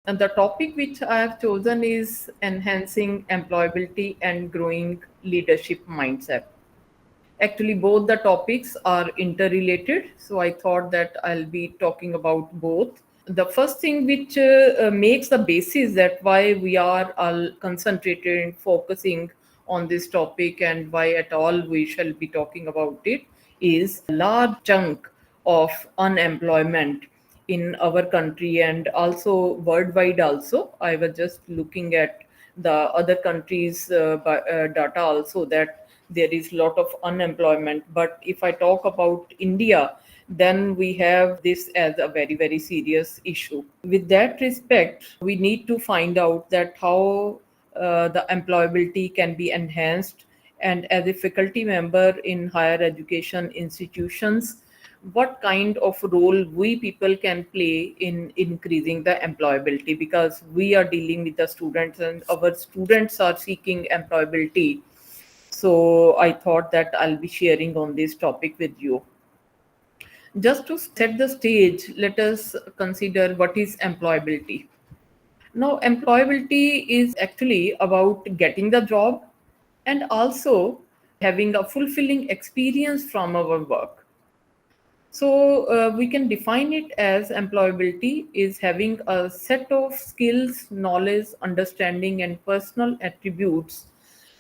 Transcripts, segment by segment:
And the topic which I have chosen is enhancing employability and growing leadership mindset. Actually, both the topics are interrelated, so I thought that I'll be talking about both. The first thing which makes the basis that why we are all concentrated and focusing on this topic and why at all we shall be talking about it is large chunk of unemployment in our country and also worldwide. Also, I was just looking at the other countries data also, that there is lot of unemployment. But if I talk about India, then we have this as a very very serious issue. With that respect, we need to find out that how the employability can be enhanced, and as a faculty member in higher education institutions, what kind of role we people can play in increasing the employability, because we are dealing with the students and our students are seeking employability. So I thought that I'll be sharing on this topic with you. Just to set the stage, let us consider what is employability. Now, employability is actually about getting the job and also having a fulfilling experience from our work. So, we can define it as employability is having a set of skills, knowledge, understanding, and personal attributes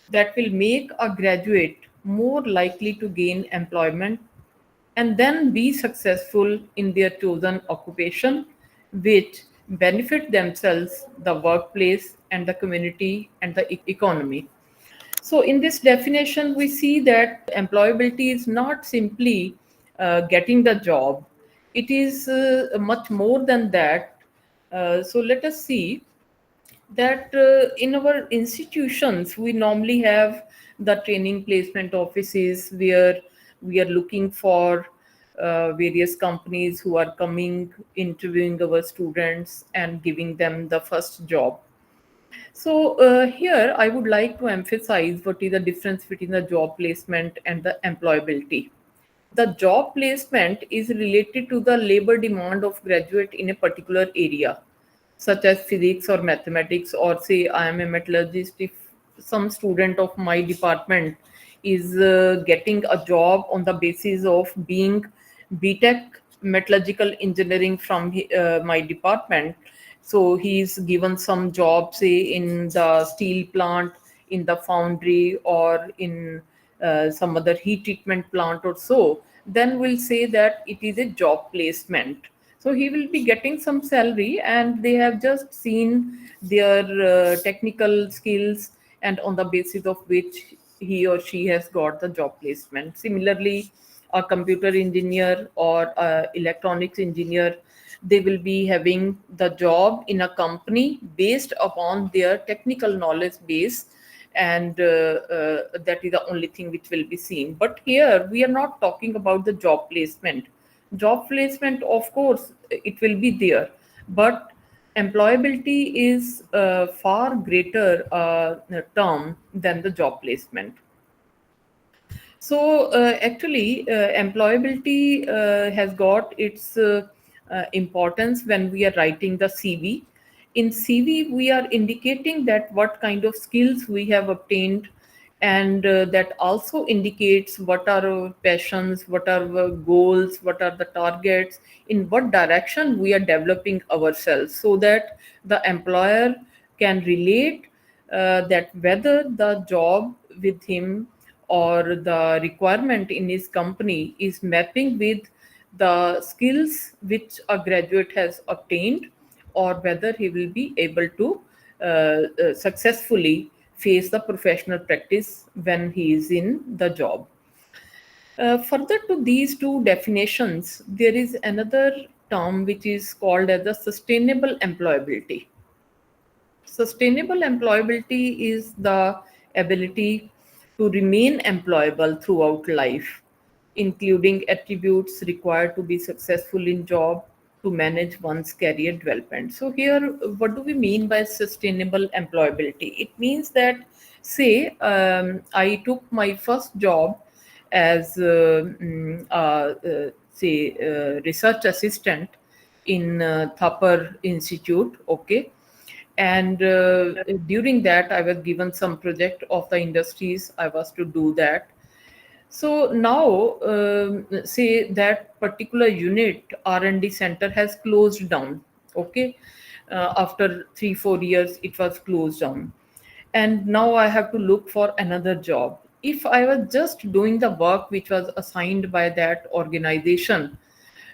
that will make a graduate more likely to gain employment and then be successful in their chosen occupation, which benefit themselves, the workplace, and the community and the economy. So, in this definition, we see that employability is not simply getting the job, it is much more than that. So, let us see that in our institutions we normally have the training placement offices where we are looking for various companies who are coming interviewing our students and giving them the first job. So here I would like to emphasize what is the difference between the job placement and the employability. The job placement is related to the labor demand of graduate in a particular area, such as physics or mathematics, or say I am a metallurgist. If some student of my department is getting a job on the basis of being BTech metallurgical engineering from my department, so he's given some job, say in the steel plant, in the foundry, or in some other heat treatment plant or so, then we'll say that it is a job placement. So he will be getting some salary and they have just seen their technical skills, and on the basis of which he or she has got the job placement. Similarly, a computer engineer or a electronics engineer, they will be having the job in a company based upon their technical knowledge base, and that is the only thing which will be seen. But here we are not talking about the job placement. Job placement, of course it will be there, but employability is a far greater term than the job placement. So actually, employability has got its importance when we are writing the CV. In CV, we are indicating that what kind of skills we have obtained, and that also indicates what are our passions, what are our goals, what are the targets, in what direction we are developing ourselves, so that the employer can relate that whether the job with him or the requirement in his company is mapping with the skills which a graduate has obtained, or whether he will be able to successfully face the professional practice when he is in the job. Further to these two definitions, there is another term which is called as the sustainable employability. Sustainable employability is the ability to remain employable throughout life, including attributes required to be successful in job, to manage one's career development. So here, what do we mean by sustainable employability? It means that, say, I took my first job as, say, research assistant, in Thapar Institute. Okay. And during that, I was given some project of the industries. I was to do that. So now, say that particular unit R&D center has closed down. Okay, after 3 4 years, it was closed down, and now I have to look for another job. If I was just doing the work which was assigned by that organization,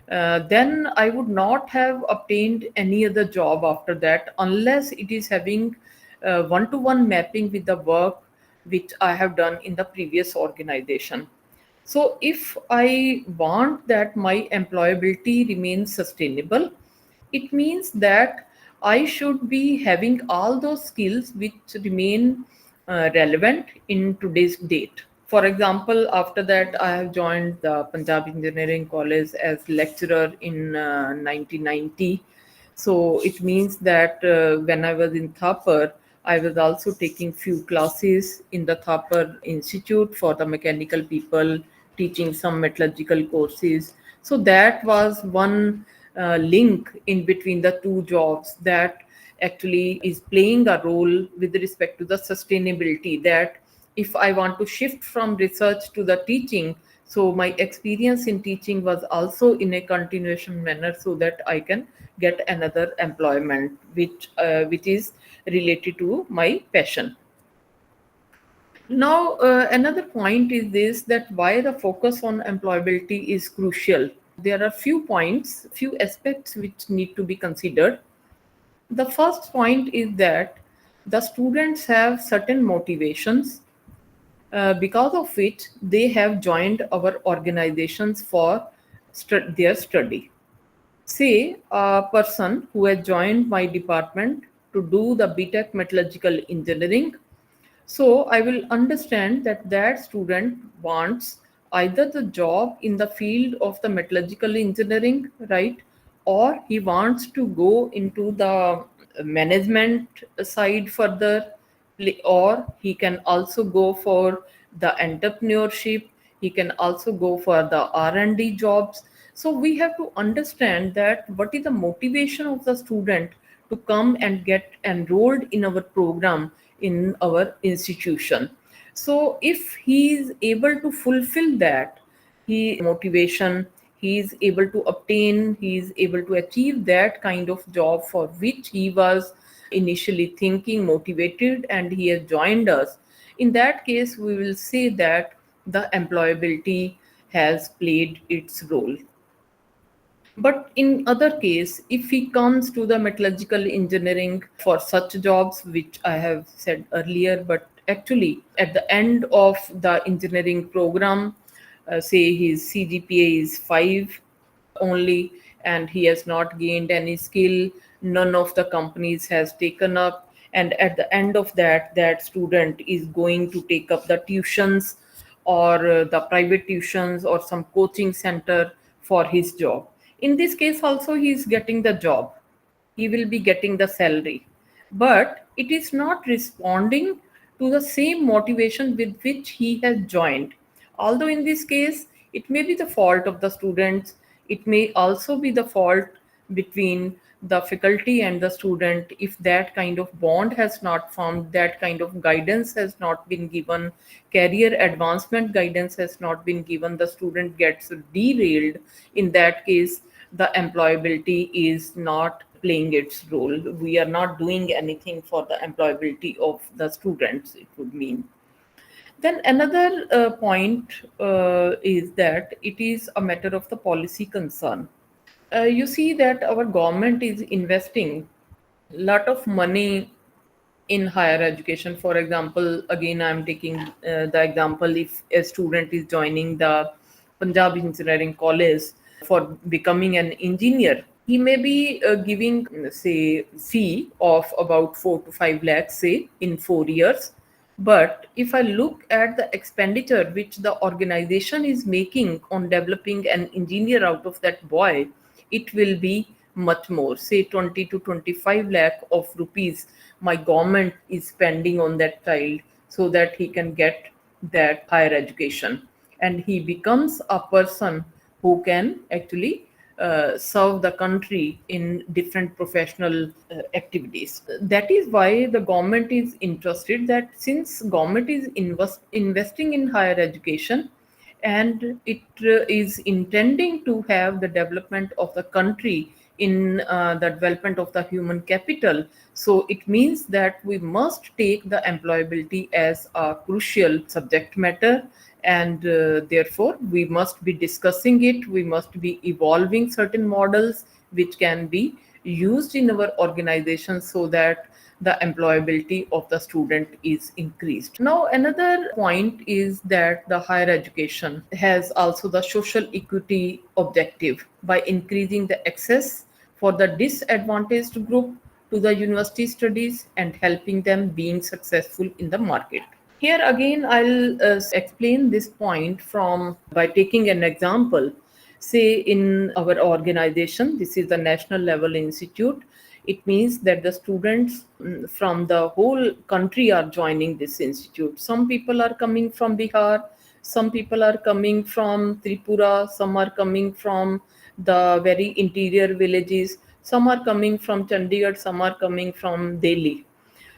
then I would not have obtained any other job after that unless it is having one-to-one mapping with the work which I have done in the previous organization. So, if I want that my employability remains sustainable, it means that I should be having all those skills which remain relevant in today's date. For example, after that, I have joined the Punjab Engineering College as lecturer in 1990. So it means that when I was in Thapar, I was also taking few classes in the Thapar Institute for the mechanical people, teaching some metallurgical courses. So that was one link in between the two jobs that actually is playing a role with respect to the sustainability, that if I want to shift from research to the teaching, so my experience in teaching was also in a continuation manner, so that I can get another employment which is related to my passion. Now, another point is this, that why the focus on employability is crucial. There are few points, few aspects which need to be considered. The first point is that the students have certain motivations because of which they have joined our organizations for their study. Say a person who has joined my department to do the BTech Metallurgical Engineering, so I will understand that that student wants either the job in the field of the metallurgical engineering, right? Or he wants to go into the management side further, or he can also go for the entrepreneurship. He can also go for the R&D jobs. So we have to understand that what is the motivation of the student to come and get enrolled in our program, in our institution. So if he is able to fulfill that, he motivation, he is able to obtain, he is able to achieve that kind of job for which he was initially thinking, motivated, and he has joined us. In that case, we will say that the employability has played its role. But in other case, if he comes to the metallurgical engineering for such jobs, which I have said earlier, but actually at the end of the engineering program, say his CGPA is 5 only, and he has not gained any skill, none of the companies has taken up, and at the end of that, that student is going to take up the tuitions, or the private tuitions, or some coaching center for his job. In this case also, he is getting the job, he will be getting the salary, but it is not responding to the same motivation with which he has joined. Although in this case, it may be the fault of the students, it may also be the fault between the faculty and the student. If that kind of bond has not formed, that kind of guidance has not been given, career advancement guidance has not been given, the student gets derailed. In that case, the employability is not playing its role. We are not doing anything for the employability of the students, it would mean. Then another point is that it is a matter of the policy concern. You see that our government is investing a lot of money in higher education. For example, again, I'm taking the example, if a student is joining the Punjab Engineering College for becoming an engineer, he may be giving, say, fee of about 4 to 5 lakhs, say, in 4 years. But if I look at the expenditure which the organization is making on developing an engineer out of that boy, it will be much more, say 20 to 25 lakh of rupees my government is spending on that child, so that he can get that higher education, and he becomes a person who can actually serve the country in different professional activities. That is why the government is interested, that since government is investing in higher education, and it is intending to have the development of the country in the development of the human capital. So it means that we must take the employability as a crucial subject matter, and therefore we must be discussing it, we must be evolving certain models which can be used in our organization so that the employability of the student is increased. Now, another point is that the higher education has also the social equity objective by increasing the access for the disadvantaged group to the university studies and helping them being successful in the market. Here again, I'll explain this point from by taking an example. Say in our organization, this is the national level institute. It means that the students from the whole country are joining this institute. Some people are coming from Bihar, some people are coming from Tripura, some are coming from the very interior villages, some are coming from Chandigarh, some are coming from Delhi.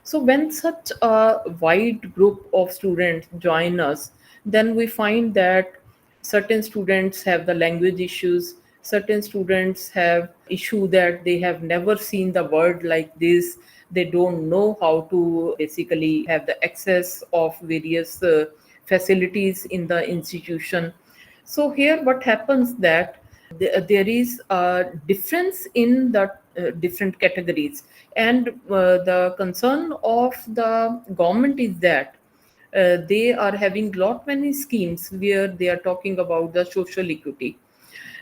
So when such a wide group of students join us, then we find that certain students have the language issues, certain students have issue that they have never seen the word like this, they don't know how to basically have the access of various facilities in the institution. So here what happens that there is a difference in the different categories, and the concern of the government is that they are having lot many schemes where they are talking about the social equity.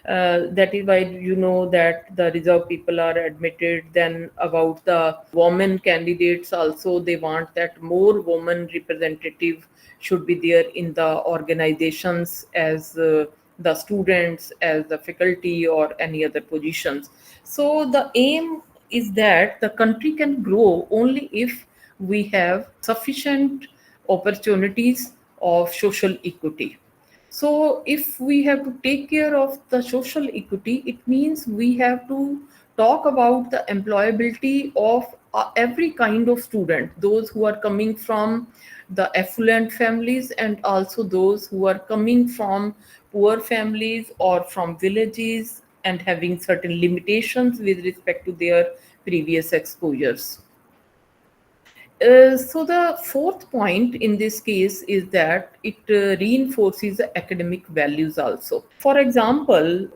That is why you know that the reserve people are admitted. Then about the women candidates also, they want that more women representative should be there in the organizations as the students, as the faculty, or any other positions. So the aim is that the country can grow only if we have sufficient opportunities of social equity. So, if we have to take care of the social equity, it means we have to talk about the employability of every kind of student, those who are coming from the affluent families and also those who are coming from poor families or from villages and having certain limitations with respect to their previous exposures. So the fourth point in this case is that it reinforces the academic values also. For example,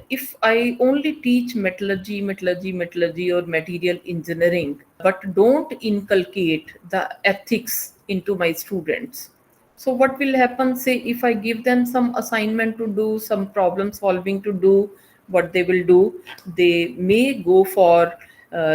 if I only teach metallurgy, or material engineering, but don't inculcate the ethics into my students, so what will happen, say if I give them some assignment to do, some problem solving to do, what they will do, they may go for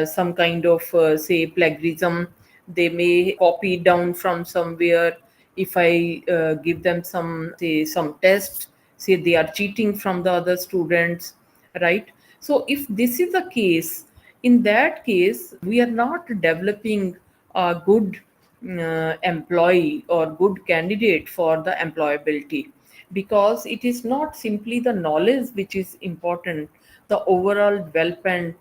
some kind of say plagiarism, they may copy down from somewhere. If I give them some, say some test, say they are cheating from the other students, right? So if this is the case, in that case we are not developing a good employee or good candidate for the employability, because it is not simply the knowledge which is important, the overall development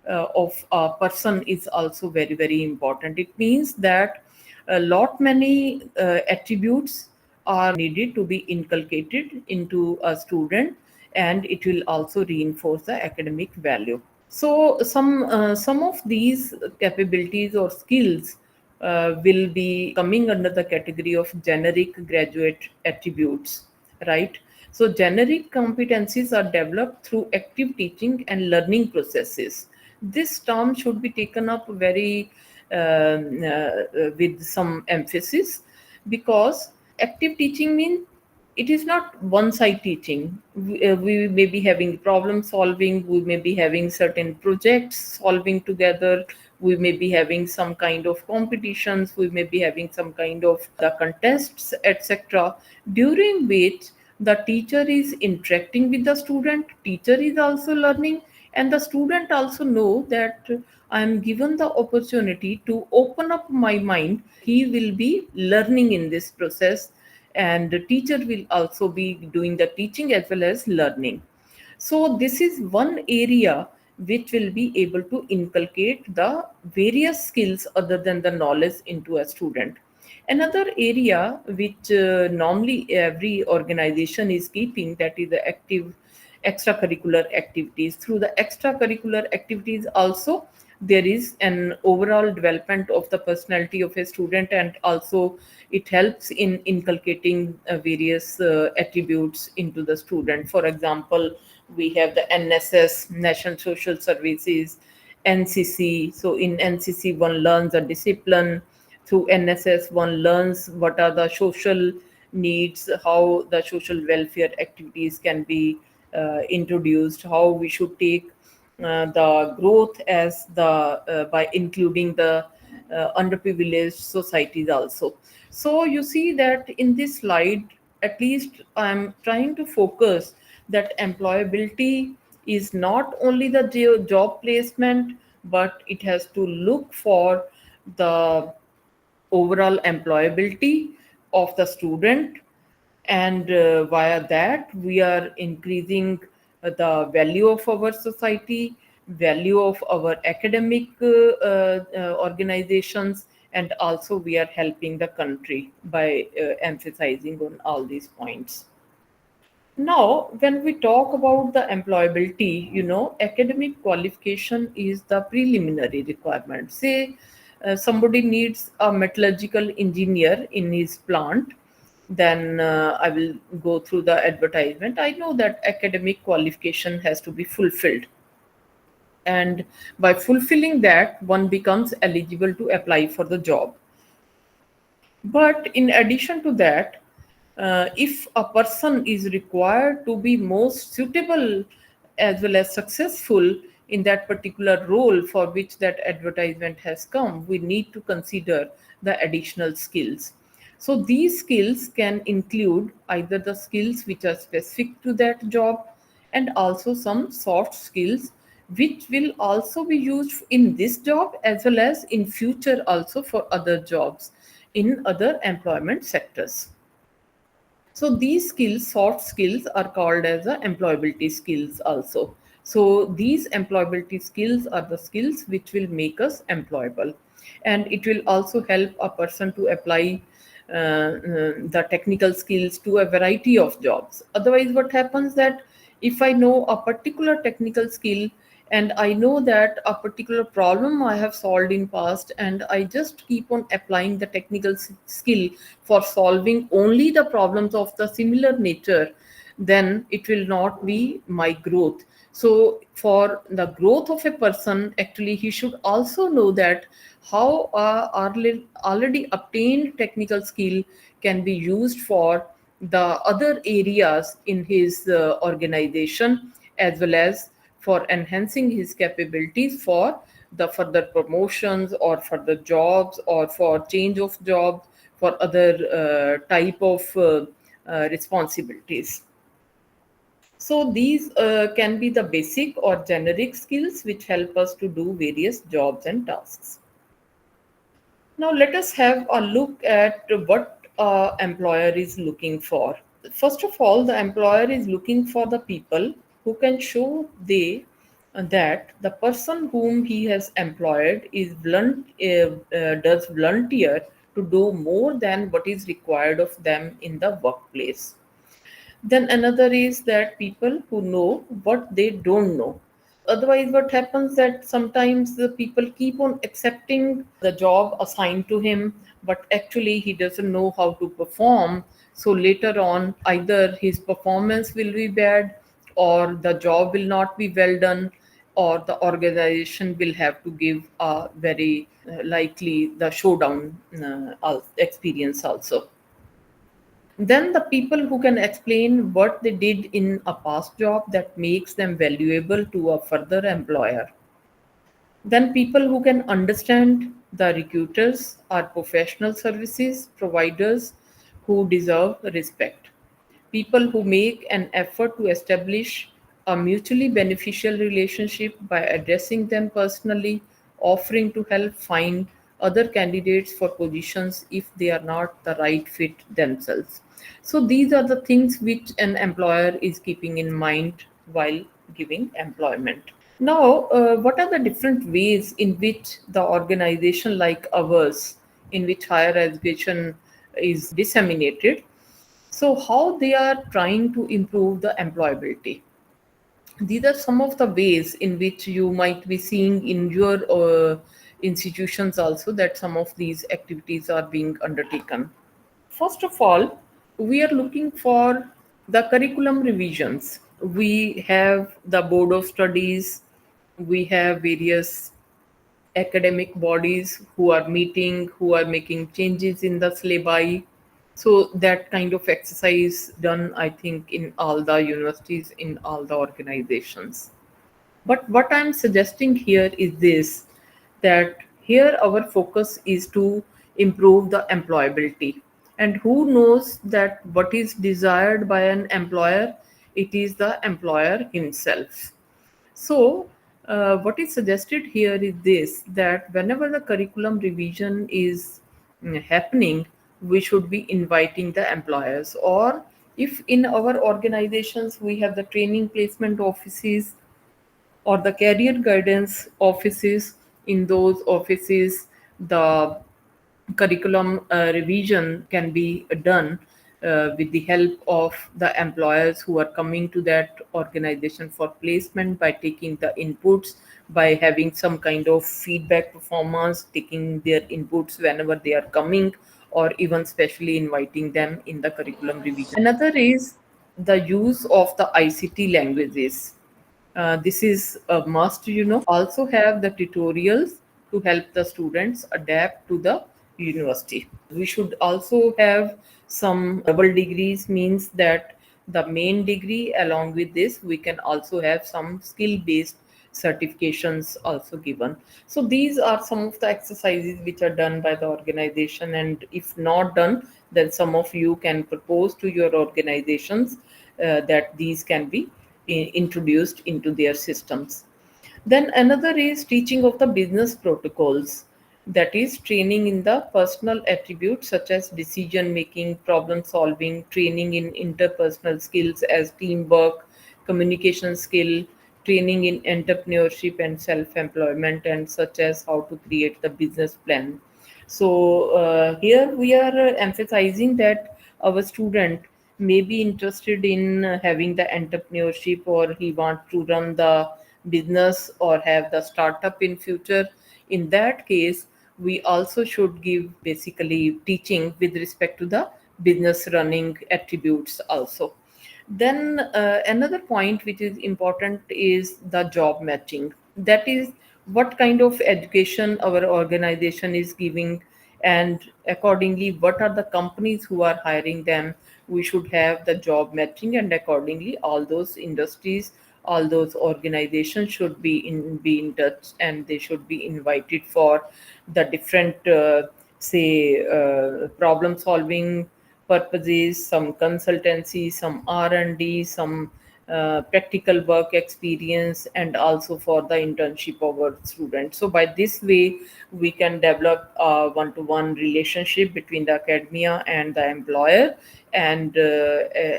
of a person is also very very important. It means that a lot many attributes are needed to be inculcated into a student, and it will also reinforce the academic value. So some of these capabilities or skills will be coming under the category of generic graduate attributes, right? So generic competencies are developed through active teaching and learning processes. This term should be taken up very with some emphasis, because active teaching means it is not one side teaching. We may be having problem solving, we may be having certain projects solving together, we may be having some kind of competitions, we may be having some kind of the contests, etc., during which the teacher is interacting with the student, teacher is also learning, and the student also know that I am given the opportunity to open up my mind, he will be learning in this process, and the teacher will also be doing the teaching as well as learning. So this is one area which will be able to inculcate the various skills other than the knowledge into a student. Another area which normally every organization is keeping, that is the active extracurricular activities. Through the extracurricular activities also there is an overall development of the personality of a student, and also it helps in inculcating various attributes into the student. For example, we have the NSS, National Social Services, NCC. So in NCC one learns a discipline. Through NSS one learns what are the social needs, how the social welfare activities can be introduced, how we should take the growth as the by including the underprivileged societies also. So you see that in this slide, at least I'm trying to focus that employability is not only the job placement, but it has to look for the overall employability of the student, and via that we are increasing the value of our society, value of our academic organizations, and also we are helping the country by emphasizing on all these points. Now, when we talk about the employability, academic qualification is the preliminary requirement. Say somebody needs a metallurgical engineer in his plant, then I will go through the advertisement. I know that academic qualification has to be fulfilled. And by fulfilling that, one becomes eligible to apply for the job. But in addition to that, if a person is required to be most suitable as well as successful in that particular role for which that advertisement has come, we need to consider the additional skills. So these skills can include either the skills which are specific to that job, and also some soft skills which will also be used in this job as well as in future also for other jobs in other employment sectors. So these skills, soft skills, are called as the employability skills also. So these employability skills are the skills which will make us employable, and it will also help a person to apply the technical skills to a variety of jobs. Otherwise, what happens that if I know a particular technical skill, and I know that a particular problem I have solved in past, and I just keep on applying the technical skill for solving only the problems of the similar nature, then it will not be my growth. So for the growth of a person, actually he should also know that how already obtained technical skill can be used for the other areas in his organization, as well as for enhancing his capabilities for the further promotions or further jobs or for change of jobs, for other type of responsibilities. So these can be the basic or generic skills which help us to do various jobs and tasks. Now let us have a look at what employer is looking for. First of all, the employer is looking for the people who can show that the person whom he has employed is does volunteer to do more than what is required of them in the workplace. Then another is that people who know what they don't know. Otherwise, what happens that sometimes the people keep on accepting the job assigned to him, but actually he doesn't know how to perform. So later on, either his performance will be bad, or the job will not be well done, or the organization will have to give a very likely the showdown experience also. Then the people who can explain what they did in a past job that makes them valuable to a further employer. Then people who can understand the recruiters are professional services providers who deserve respect. People who make an effort to establish a mutually beneficial relationship by addressing them personally, offering to help find other candidates for positions if they are not the right fit themselves. So these are the things which an employer is keeping in mind while giving employment. Now, what are the different ways in which the organization like ours, in which higher education is disseminated, so how they are trying to improve the employability? These are some of the ways in which you might be seeing in your institutions also that some of these activities are being undertaken. First of all, we are looking for the curriculum revisions. We have the board of studies, we have various academic bodies who are meeting, who are making changes in the syllabi. So that kind of exercise done, I think, in all the universities, in all the organizations. But what I'm suggesting here is this, that here our focus is to improve the employability. And who knows that what is desired by an employer? It is the employer himself. So, what is suggested here is this, that whenever the curriculum revision is happening, we should be inviting the employers. Or if in our organizations we have the training placement offices or the career guidance offices, in those offices the curriculum revision can be done with the help of the employers who are coming to that organization for placement, by taking the inputs, by having some kind of feedback performance, taking their inputs whenever they are coming, or even specially inviting them in the curriculum revision. Another is the use of the ICT languages. This is a must, also have the tutorials to help the students adapt to the university. We should also have some double degrees, means that the main degree along with this we can also have some skill based certifications also given. So these are some of the exercises which are done by the organization, and if not done, then some of you can propose to your organizations that these can be introduced into their systems. Then another is teaching of the business protocols, that is training in the personal attributes such as decision making, problem solving, training in interpersonal skills as teamwork, communication skill, training in entrepreneurship and self employment, and such as how to create the business plan. So here we are emphasizing that our student may be interested in having the entrepreneurship, or he wants to run the business or have the startup in future. In that case, we also should give basically teaching with respect to the business running attributes also. Then another point which is important is the job matching. That is what kind of education our organization is giving, and accordingly what are the companies who are hiring them. We should have the job matching, and accordingly all those industries, all those organizations should be in touch, and they should be invited for the different say problem solving purposes, some consultancy, some R&D, some practical work experience, and also for the internship of our students. So by this way, we can develop a one-to-one relationship between the academia and the employer, and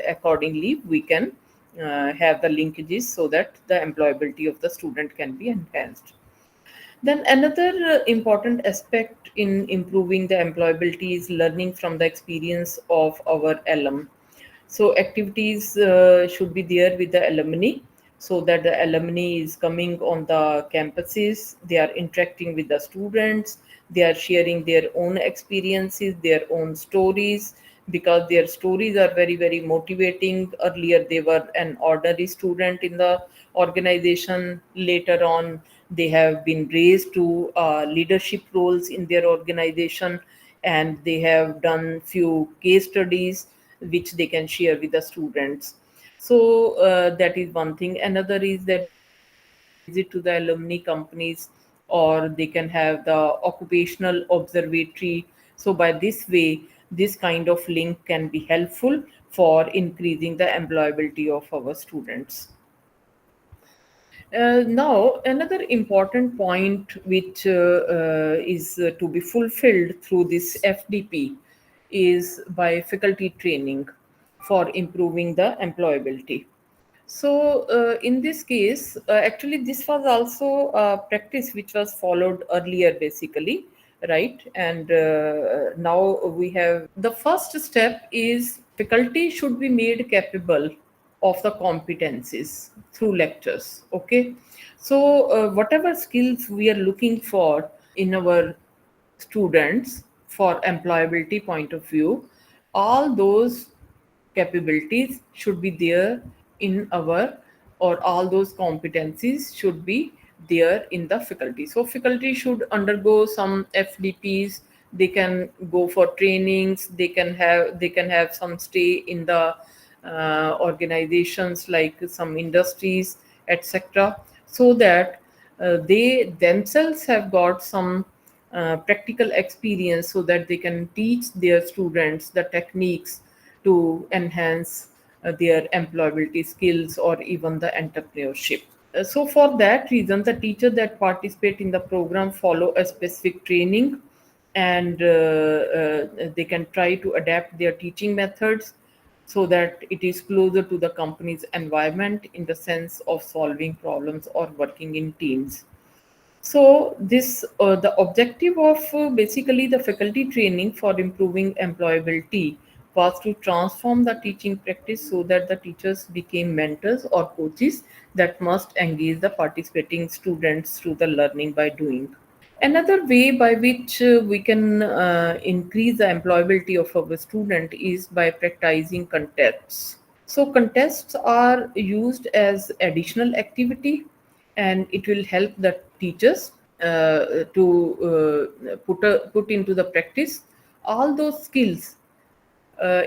accordingly we can have the linkages so that the employability of the student can be enhanced. Then another important aspect in improving the employability is learning from the experience of our alum. So activities should be there with the alumni, so that the alumni is coming on the campuses, they are interacting with the students, they are sharing their own experiences, their own stories, because their stories are very, very motivating. Earlier, they were an ordinary student in the organization. Later on, they have been raised to leadership roles in their organization, and they have done few case studies which they can share with the students. So that is one thing. Another is that they can visit to the alumni companies, or they can have the occupational observatory. So by this way, this kind of link can be helpful for increasing the employability of our students. Now, another important point which is to be fulfilled through this FDP is by faculty training for improving the employability. So, in this case, actually, this was also a practice which was followed earlier, basically, right? And now we have the first step is faculty should be made capable of the competencies through lectures. Okay, so whatever skills we are looking for in our students for employability point of view, all those capabilities should be there in our, or all those competencies should be there in the faculty. So faculty should undergo some FDPs, they can go for trainings, they can have some stay in the organizations like some industries, etc., so that they themselves have got some practical experience, so that they can teach their students the techniques to enhance their employability skills or even the entrepreneurship. So for that reason, the teacher that participate in the program follow a specific training, and they can try to adapt their teaching methods so that it is closer to the company's environment in the sense of solving problems or working in teams. So this the objective of basically the faculty training for improving employability was to transform the teaching practice so that the teachers became mentors or coaches that must engage the participating students through the learning by doing. Another way by which we can increase the employability of our student is by practicing contests. So contests are used as additional activity, and it will help the teachers to put into the practice all those skills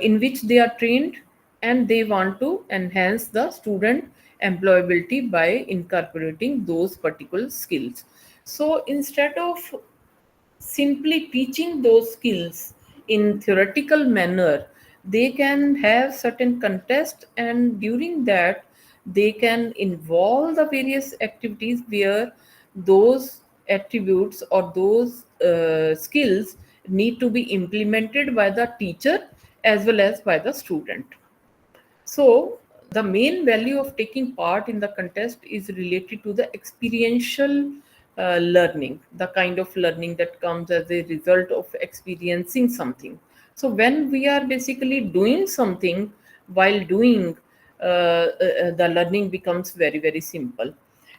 in which they are trained, and they want to enhance the student employability by incorporating those particular skills. So instead of simply teaching those skills in theoretical manner, they can have certain contest, and during that they can involve the various activities where those attributes or those skills need to be implemented by the teacher as well as by the student. So, the main value of taking part in the contest is related to the experiential learning, the kind of learning that comes as a result of experiencing something. So, when we are basically doing something, while doing, the learning becomes very, very simple.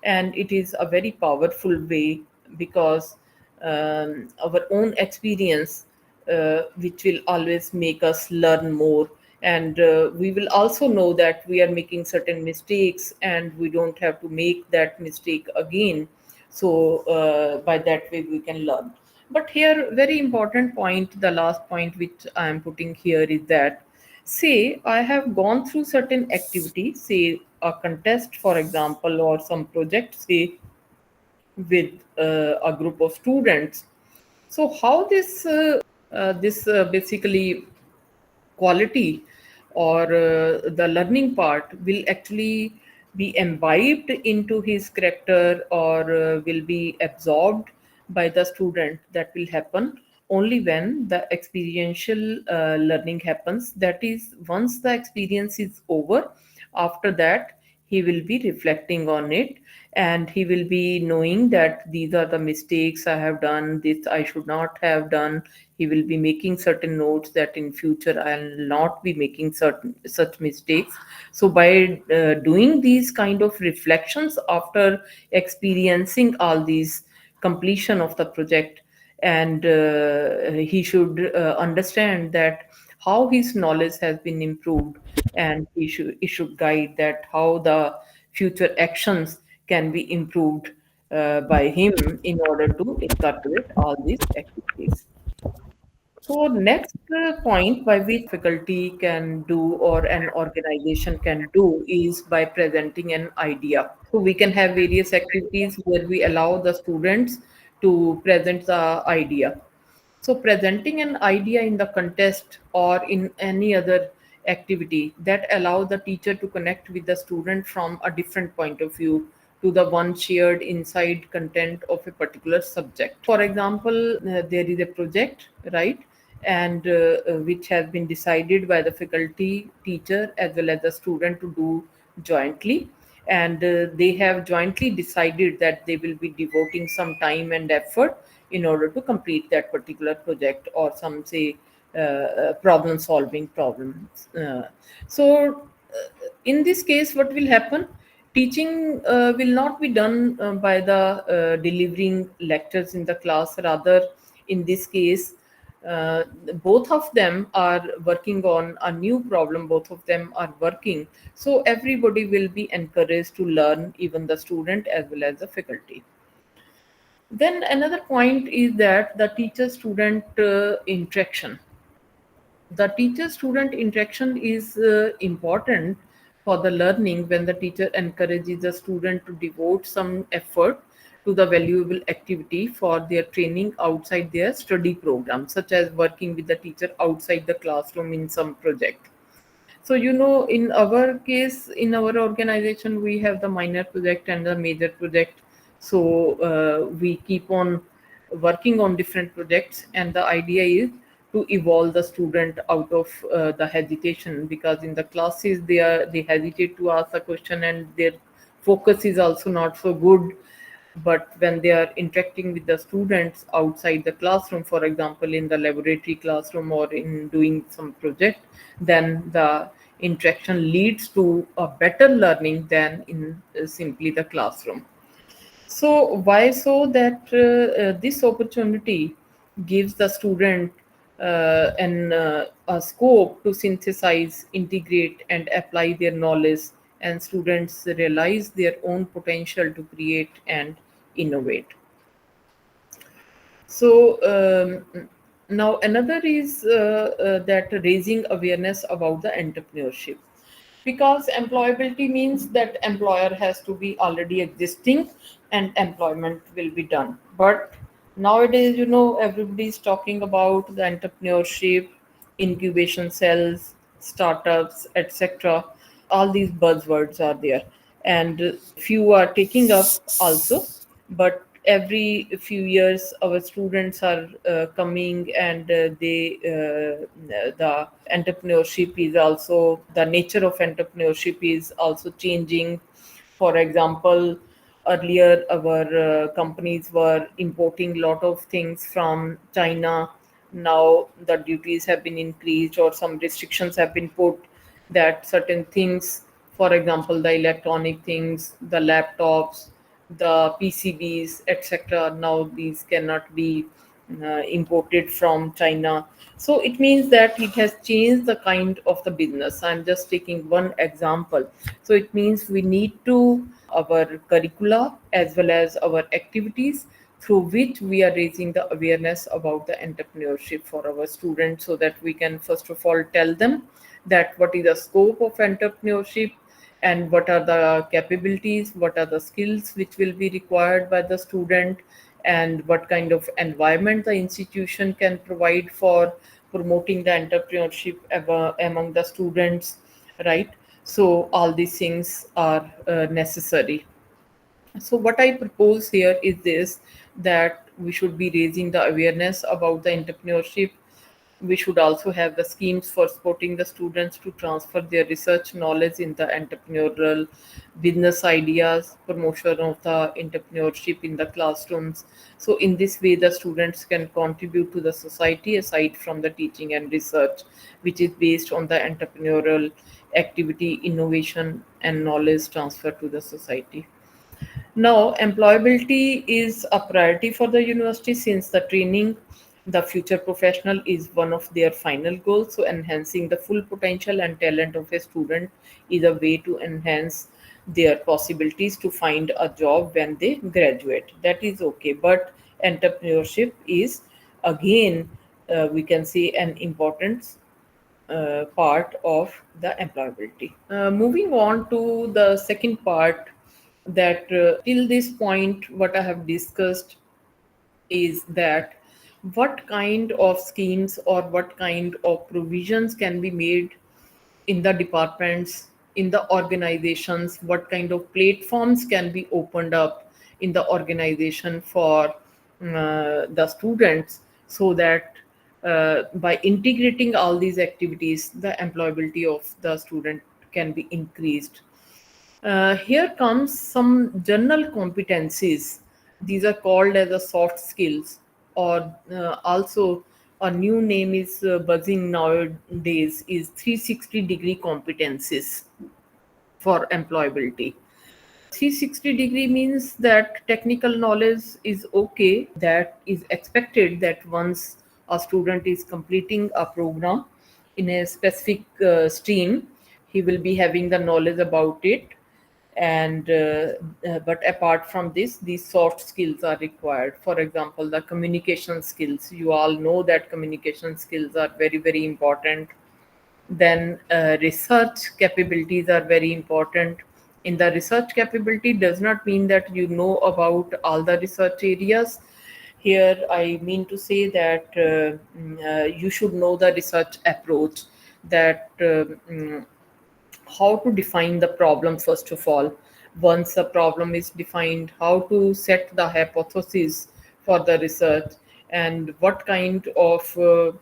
And it is a very powerful way, because our own experience, which will always make us learn more, and we will also know that we are making certain mistakes and we don't have to make that mistake again. So by that way we can learn. But here, very important point, the last point which I am putting here is that, say I have gone through certain activity, say a contest for example, or some project, say with a group of students. So how this basically quality or the learning part will actually be imbibed into his character, or will be absorbed by the student, that will happen only when the experiential learning happens. That is, once the experience is over, after that he will be reflecting on it, and he will be knowing that these are the mistakes I have done, this I should not have done. He will be making certain notes that in future I'll not be making certain such mistakes. So by doing these kind of reflections after experiencing all these completion of the project, and he should understand that how his knowledge has been improved, and he should guide that how the future actions can be improved by him in order to incorporate all these activities. So next point by which faculty can do or an organization can do is by presenting an idea. So we can have various activities where we allow the students to present the idea. So presenting an idea in the contest or in any other activity that allow the teacher to connect with the student from a different point of view to the one shared inside content of a particular subject. For example, there is a project, right? And which has been decided by the faculty, teacher, as well as the student to do jointly, and they have jointly decided that they will be devoting some time and effort in order to complete that particular project, or some say problem solving problems. In this case, what will happen? Teaching will not be done by the delivering lectures in the class. Rather, in this case, uh, both of them are working on a new problem, both of them are working, so everybody will be encouraged to learn, even the student as well as the faculty. Then another point is that the teacher student interaction. The teacher student interaction is important for the learning. When the teacher encourages the student to devote some effort to the valuable activity for their training outside their study program, such as working with the teacher outside the classroom in some project. So, in our case, in our organization, we have the minor project and the major project. So, we keep on working on different projects, and the idea is to evolve the student out of the hesitation, because in the classes they hesitate to ask a question, and their focus is also not so good. But when they are interacting with the students outside the classroom, for example in the laboratory classroom or in doing some project, then the interaction leads to a better learning than in simply the classroom. So why? So that this opportunity gives the student a scope to synthesize, integrate, and apply their knowledge, and students realize their own potential to create and innovate. So now another is that raising awareness about the entrepreneurship, because employability means that employer has to be already existing and employment will be done. But nowadays, everybody is talking about the entrepreneurship, incubation cells, startups, etc. All these buzzwords are there, and few are taking up also. But every few years our students are coming, and the entrepreneurship is also, the nature of entrepreneurship is also changing. For example, earlier our companies were importing a lot of things from China. Now the duties have been increased, or some restrictions have been put, that certain things, for example the electronic things, the laptops, the PCBs, etc., now these cannot be imported from China. So it means that it has changed the kind of the business. I'm just taking one example. So it means we need to our curricula as well as our activities, through which we are raising the awareness about the entrepreneurship for our students, so that we can first of all tell them that what is the scope of entrepreneurship, and what are the capabilities, what are the skills which will be required by the student, and what kind of environment the institution can provide for promoting the entrepreneurship among the students, right? So all these things are necessary. So what I propose here is this, that we should be raising the awareness about the entrepreneurship. We should also have the schemes for supporting the students to transfer their research knowledge in the entrepreneurial business ideas, promotion of the entrepreneurship in the classrooms. So in this way, the students can contribute to the society aside from the teaching and research, which is based on the entrepreneurial activity, innovation, and knowledge transfer to the society. Now, employability is a priority for the university, since the training the future professional is one of their final goals. So, enhancing the full potential and talent of a student is a way to enhance their possibilities to find a job when they graduate. That is okay. But entrepreneurship is again, we can say, an important part of the employability. Moving on to the second part, that till this point, what I have discussed is that what kind of schemes or what kind of provisions can be made in the departments, in the organizations, what kind of platforms can be opened up in the organization for the students, so that by integrating all these activities, the employability of the student can be increased. Here comes some general competencies. These are called as the soft skills, or also a new name is buzzing nowadays is 360-degree competencies for employability. 360-degree means that technical knowledge is okay, that is expected that once a student is completing a program in a specific stream, he will be having the knowledge about it. And but apart from this, these soft skills are required. For example, the communication skills, you all know that communication skills are very very important. Then research capabilities are very important. In the research capability does not mean that you know about all the research areas. Here I mean to say that you should know the research approach, that how to define the problem first of all. Once a problem is defined, how to set the hypothesis for the research, and what kind of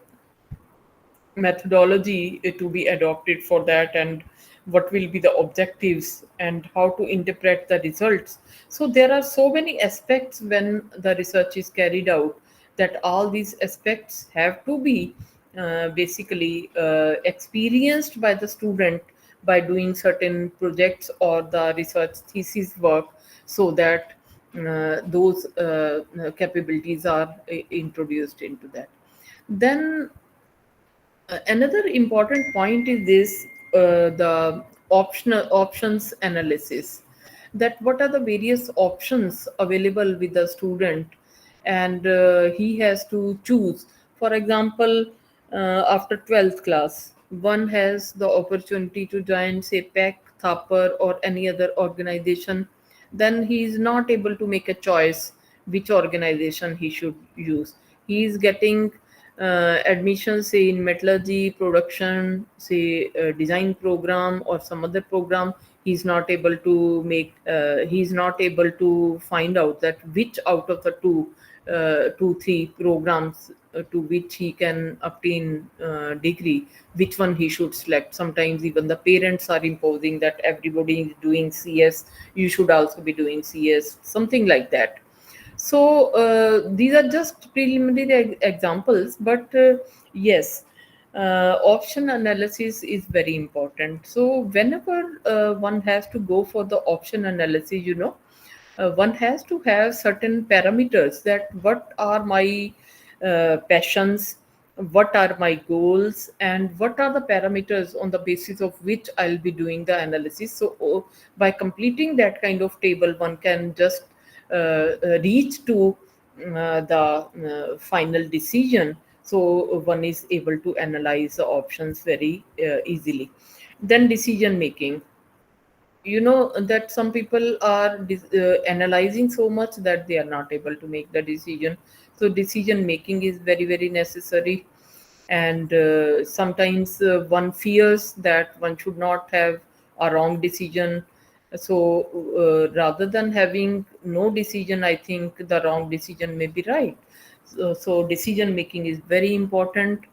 methodology to be adopted for that, and what will be the objectives, and how to interpret the results. So there are so many aspects when the research is carried out, that all these aspects have to be basically experienced by the student by doing certain projects or the research thesis work, so that those capabilities are introduced into that. Then another important point is this, the optional options analysis, that what are the various options available with the student, and he has to choose. For example, after 12th class, one has the opportunity to join, say, PEC, Thapar, or any other organization. Then he is not able to make a choice which organization he should use. He is getting admission, say, in metallurgy, production, say, design program or some other program. He's not able to make, he's not able to find out that which out of the two, three programs to which he can obtain degree, which one he should select. Sometimes even the parents are imposing that everybody is doing CS, you should also be doing CS, something like that. So these are just preliminary examples, but yes, option analysis is very important. So whenever one has to go for the option analysis, one has to have certain parameters, that what are my passions, what are my goals, and what are the parameters on the basis of which I'll be doing the analysis. So by completing that kind of table, one can just reach to the final decision. So one is able to analyze the options very easily. Then decision making, that some people are analyzing so much that they are not able to make the decision. So decision making is very very necessary. And sometimes one fears that one should not have a wrong decision. So rather than having no decision, I think the wrong decision may be right. So decision making is very important.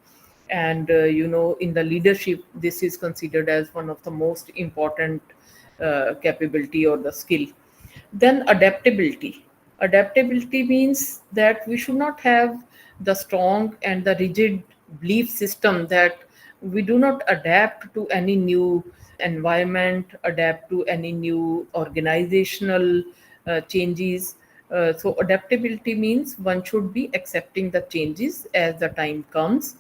And in the leadership, this is considered as one of the most important capability or the skill. Then adaptability means that we should not have the strong and the rigid belief system, that we do not adapt to any new environment, adapt to any new organizational changes. So adaptability means one should be accepting the changes as the time comes.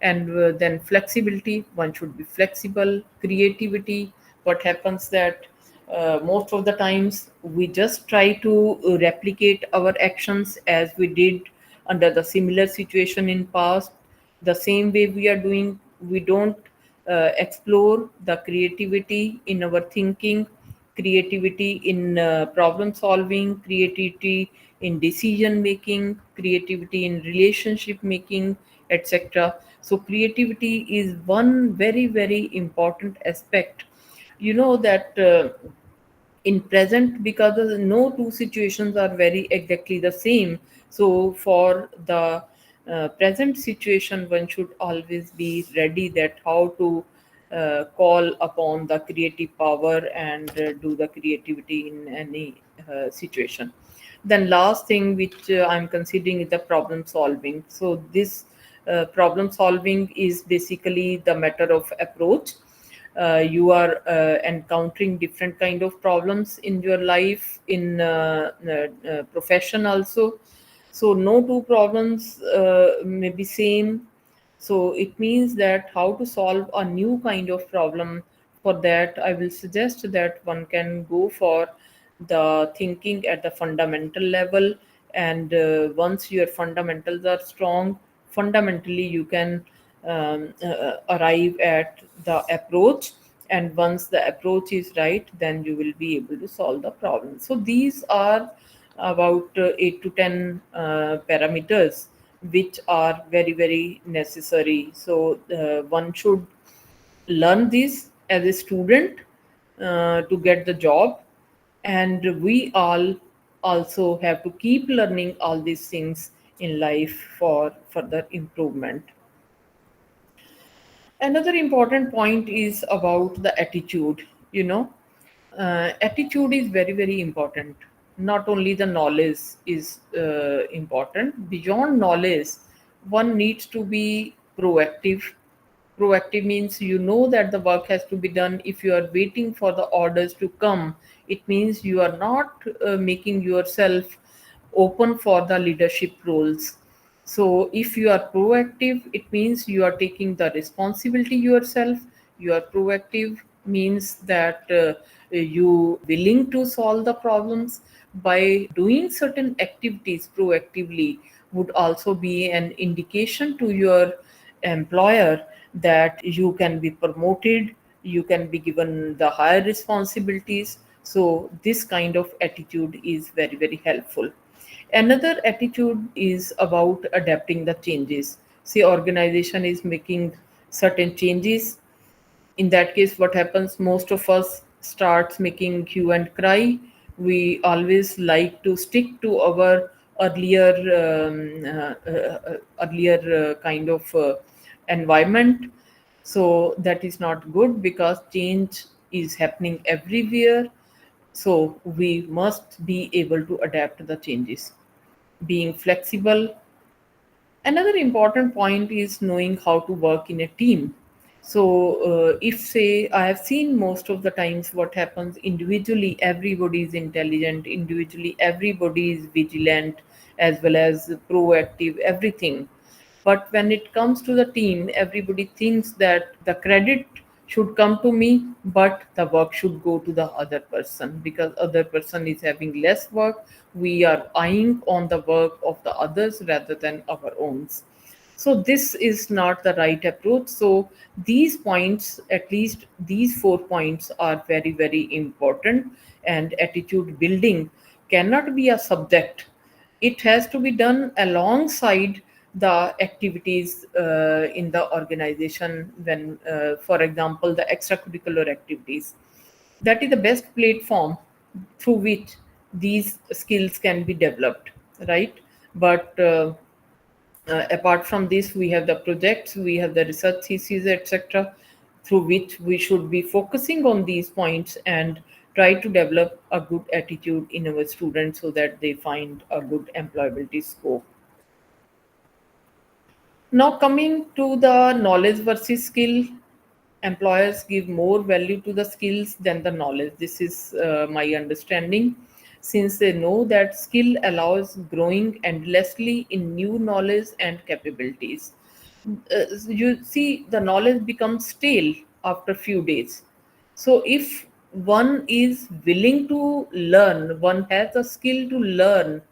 And then flexibility, one should be flexible. Creativity, what happens that most of the times we just try to replicate our actions as we did under the similar situation in past. The same way we are doing, we don't explore the creativity in our thinking, creativity in problem solving, creativity in decision making, creativity in relationship making, etc. So creativity is one very very important aspect. That in present, because no two situations are very exactly the same. So for the present situation, one should always be ready that how to call upon the creative power and do the creativity in any situation. Then last thing which I'm considering is the problem solving. So this problem solving is basically the matter of approach. You are encountering different kind of problems in your life, in profession also. So no two problems may be same. So it means that how to solve a new kind of problem. For that, I will suggest that one can go for the thinking at the fundamental level. And once your fundamentals are strong, fundamentally you can arrive at the approach. And once the approach is right, then you will be able to solve the problem. So these are about 8 to 10 parameters which are very very necessary. So one should learn this as a student to get the job, and we all also have to keep learning all these things in life for further improvement. Another important point is about the attitude. You know, attitude is very very important. Not only the knowledge is important. Beyond knowledge, one needs to be proactive. Proactive means you know that the work has to be done. If you are waiting for the orders to come, it means you are not making yourself open for the leadership roles. So if you are proactive, it means you are taking the responsibility yourself. You are proactive means that you willing to solve the problems by doing certain activities proactively would also be an indication to your employer that you can be promoted, you can be given the higher responsibilities. So this kind of attitude is very very helpful. Another attitude is about adapting the changes. See, organization is making certain changes. In that case, what happens, most of us starts making hue and cry. We always like to stick to our earlier kind of environment. So that is not good because change is happening everywhere. So we must be able to adapt to the changes, being flexible. Another important point is knowing how to work in a team. So if say, I have seen most of the times what happens, individually everybody is intelligent, individually everybody is vigilant as well as proactive, everything. But when it comes to the team, everybody thinks that the credit should come to me, but the work should go to the other person because other person is having less work. We are eyeing on the work of the others rather than our own. So this is not the right approach. So these points, at least these 4 points, are very very important. And attitude building cannot be a subject, it has to be done alongside the activities in the organization. When for example the extracurricular activities, that is the best platform through which these skills can be developed, right? But apart from this, we have the projects, we have the research theses, etc., through which we should be focusing on these points and try to develop a good attitude in our students so that they find a good employability scope. Now, coming to the knowledge versus skill, employers give more value to the skills than the knowledge. This is my understanding, since they know that skill allows growing endlessly in new knowledge and capabilities. You see, the knowledge becomes stale after few days. So if one is willing to learn, one has a skill to learn,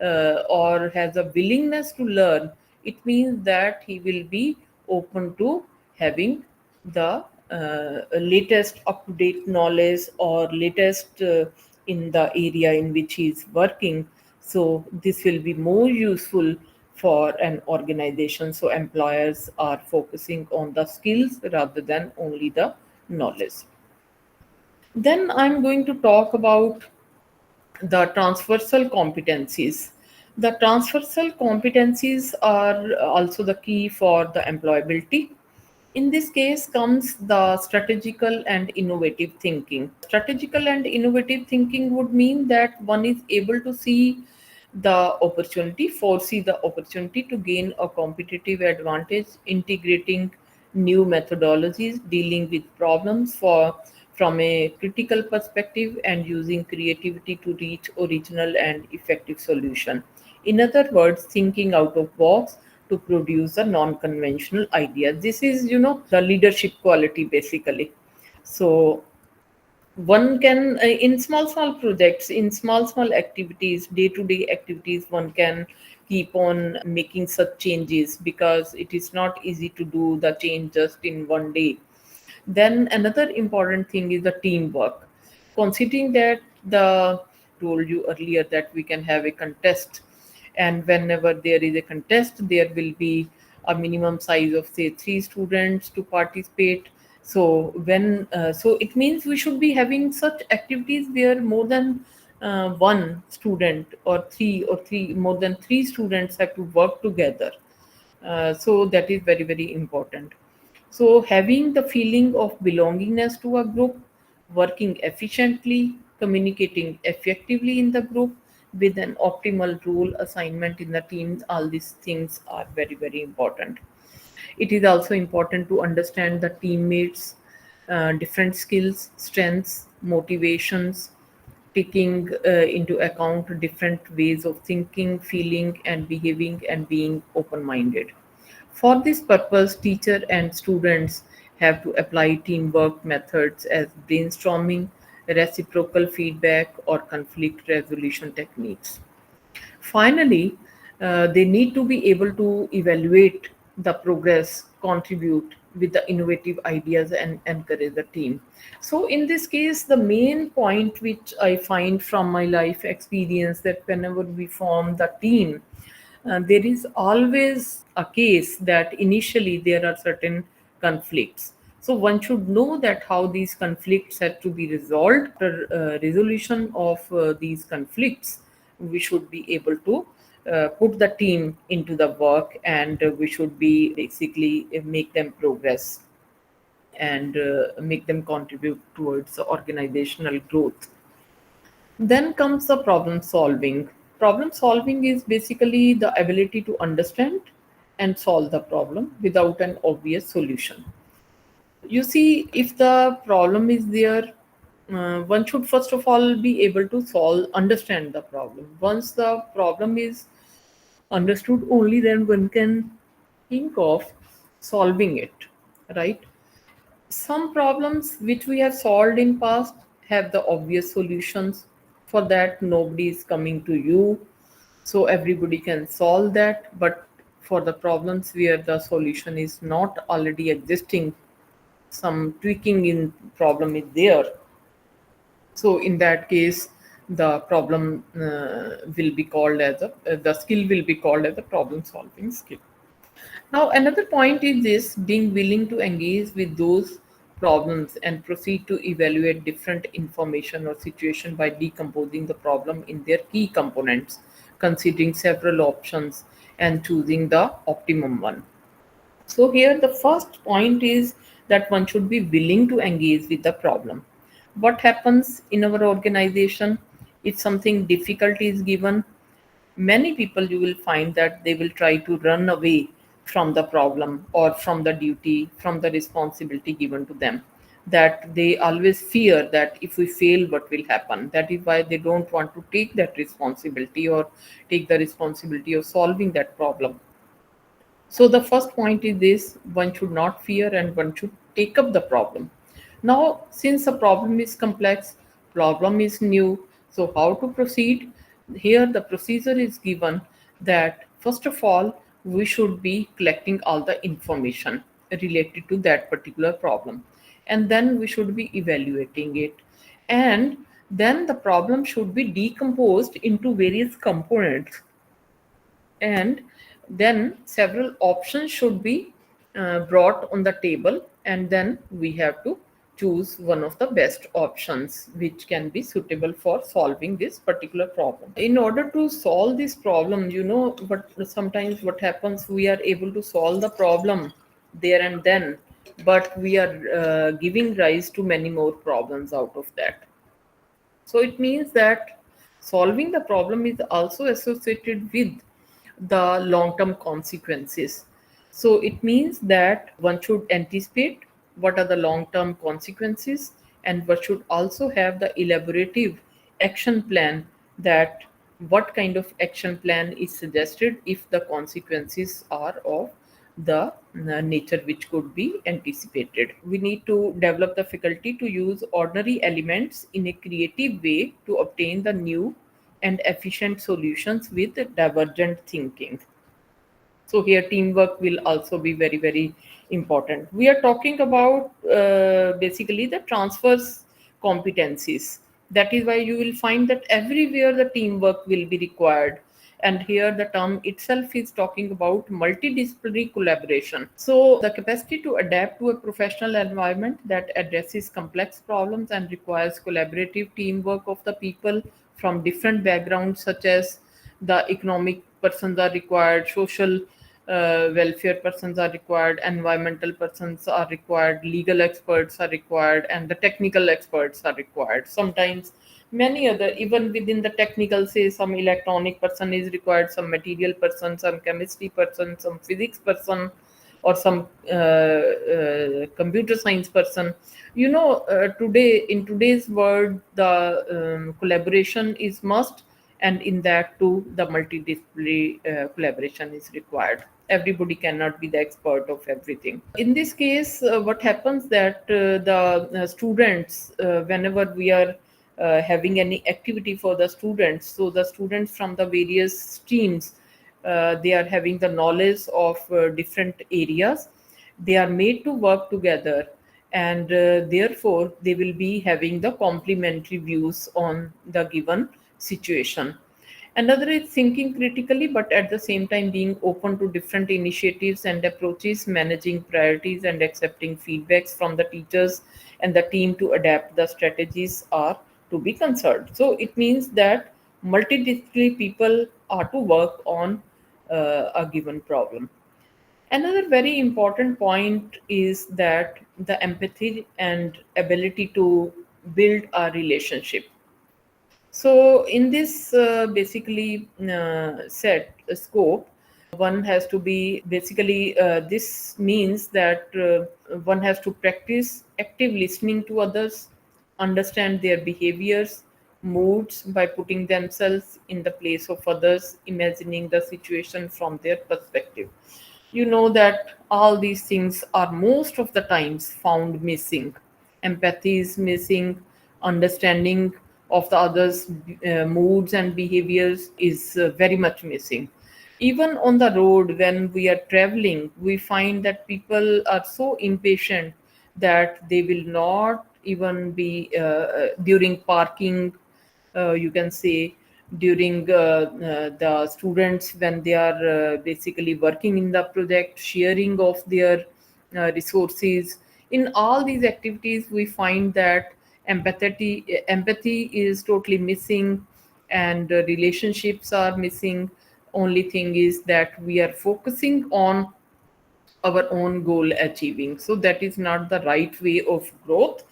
or has a willingness to learn, it means that he will be open to having the latest up to date knowledge or latest in the area in which he is working. So this will be more useful for an organization. So employers are focusing on the skills rather than only the knowledge. Then I'm going to talk about the transversal competencies. The transversal competencies are also the key for the employability. In this case comes the strategical and innovative thinking. Strategical and innovative thinking would mean that one is able to see the opportunity, foresee the opportunity to gain a competitive advantage, integrating new methodologies, dealing with problems from a critical perspective, and using creativity to reach original and effective solution. In other words, thinking out of box to produce a non-conventional idea. This is, the leadership quality basically. So one can, in small projects, in small activities, day to day activities, one can keep on making such changes, because it is not easy to do the change just in one day. Then another important thing is the teamwork. Considering that the told you earlier that we can have a contest, and whenever there is a contest, there will be a minimum size of say three students to participate. So so it means we should be having such activities where more than one student, or three more than three students have to work together. So that is very very important. So having the feeling of belongingness to a group, working efficiently, communicating effectively in the group with an optimal role assignment in the team, all these things are very very important. It is also important to understand the teammates different skills, strengths, motivations, taking into account different ways of thinking, feeling, and behaving, and being open minded. For this purpose, teacher and students have to apply teamwork methods as brainstorming, reciprocal feedback, or conflict resolution techniques. Finally, they need to be able to evaluate the progress, contribute with the innovative ideas, and encourage the team. So, in this case, the main point which I find from my life experience, that whenever we form the team, there is always a case that initially there are certain conflicts. So one should know that how these conflicts have to be resolved. After resolution of these conflicts, we should be able to put the team into the work, and we should be basically make them progress, and make them contribute towards the organizational growth. Then comes the problem solving. Problem solving is basically the ability to understand and solve the problem without an obvious solution. You see, if the problem is there, one should first of all be able to understand the problem. Once the problem is understood, only then one can think of solving it, right? Some problems which we have solved in past have the obvious solutions. For that, nobody is coming to you, so everybody can solve that. But for the problems where the solution is not already existing, some tweaking in problem is there, so in that case the problem will be called as the skill will be called as a problem solving skill. Now, another point is this: being willing to engage with those problems and proceed to evaluate different information or situation by decomposing the problem in their key components, considering several options and choosing the optimum one. So, here the first point is that one should be willing to engage with the problem. What happens in our organization if something difficult is given? Many people, you will find that they will try to run away from the problem, or from the duty, from the responsibility given to them. That they always fear that if we fail, what will happen? That is why they don't want to take that responsibility, or take the responsibility of solving that problem. So the first point is this: one should not fear, and one should take up the problem. Now, since the problem is complex, problem is new, so how to proceed? Here the procedure is given that first of all, we should be collecting all the information related to that particular problem. And then we should be evaluating it. And then the problem should be decomposed into various components, and then several options should be brought on the table, and then we have to choose one of the best options which can be suitable for solving this particular problem. In order to solve this problem, but sometimes what happens, we are able to solve the problem there and then, but we are giving rise to many more problems out of that. So it means that solving the problem is also associated with the long term consequences. So it means that one should anticipate what are the long term consequences, and one should also have the elaborative action plan, that what kind of action plan is suggested if the consequences are of the nature which could be anticipated. We need to develop the faculty to use ordinary elements in a creative way to obtain the new and efficient solutions with divergent thinking. So here teamwork will also be very, very important. We are talking about basically the transfers competencies. That is why you will find that everywhere the teamwork will be required. And here the term itself is talking about multidisciplinary collaboration. So the capacity to adapt to a professional environment that addresses complex problems and requires collaborative teamwork of the people from different backgrounds, such as the economic persons are required, social welfare persons are required, environmental persons are required, legal experts are required, and the technical experts are required. Sometimes many other, even within the technical, say some electronic person is required, some material person, some chemistry person, some physics person, or some computer science person. Today, in today's world, the collaboration is must, and in that too the multidisciplinary collaboration is required. Everybody cannot be the expert of everything. In this case, what happens that the students, whenever we are having any activity for the students, so the students from the various streams, they are having the knowledge of different areas, they are made to work together, and therefore they will be having the complementary views on the given situation. Another is thinking critically, but at the same time being open to different initiatives and approaches, managing priorities and accepting feedbacks from the teachers and the team to adapt the strategies are to be considered. So it means that multidisciplinary people are to work on a given problem. Another very important point is that the empathy and ability to build a relationship. So, in this basically set scope, one has to be basically, this means that one has to practice active listening to others, understand their behaviors, moods by putting themselves in the place of others, imagining the situation from their perspective. You know that all these things are most of the times found missing. Empathy is missing, understanding of the others moods and behaviors is very much missing. Even on the road, when we are traveling, we find that people are so impatient that they will not even be during parking, you can say, during the students when they are basically working in the project, sharing of their resources. In all these activities we find that empathy is totally missing, and relationships are missing. Only thing is that we are focusing on our own goal achieving, so that is not the right way of growth.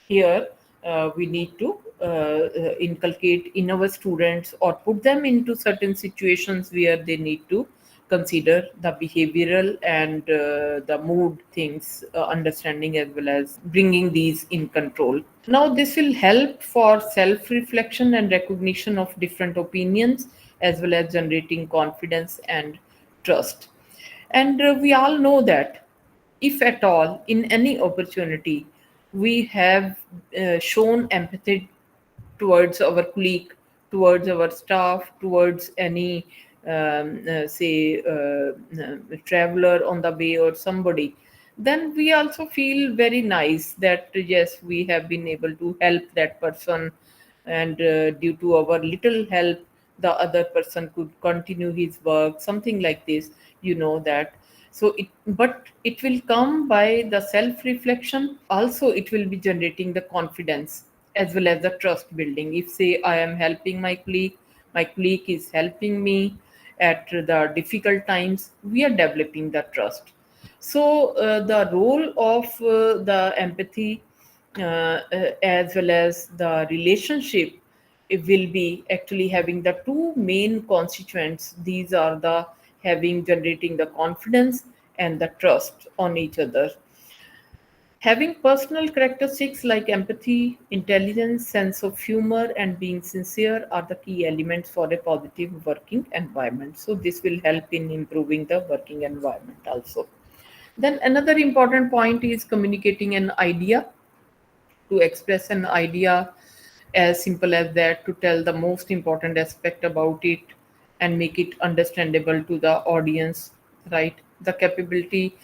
Here we need to inculcate in our students or put them into certain situations where they need to consider the behavioral and the mood things, understanding as well as bringing these in control. Now this will help for self reflection and recognition of different opinions, as well as generating confidence and trust. And we all know that if at all, in any opportunity, we have shown empathy towards our colleague, towards our staff, towards any, say, traveler on the way or somebody, then we also feel very nice that yes, we have been able to help that person, and due to our little help, the other person could continue his work, something like this, that. So it will come by the self reflection. Also it will be generating the confidence as well as the trust building. If say I am helping my colleague is helping me at the difficult times, we are developing the trust. So the role of the empathy as well as the relationship, it will be actually having the two main constituents. These are the having generating the confidence and the trust on each other. Having personal characteristics like empathy, intelligence, sense of humor, and being sincere are the key elements for a positive working environment. So, this will help in improving the working environment also. Then, another important point is communicating an idea. To express an idea as simple as that, to tell the most important aspect about it and make it understandable to the audience, right? The capability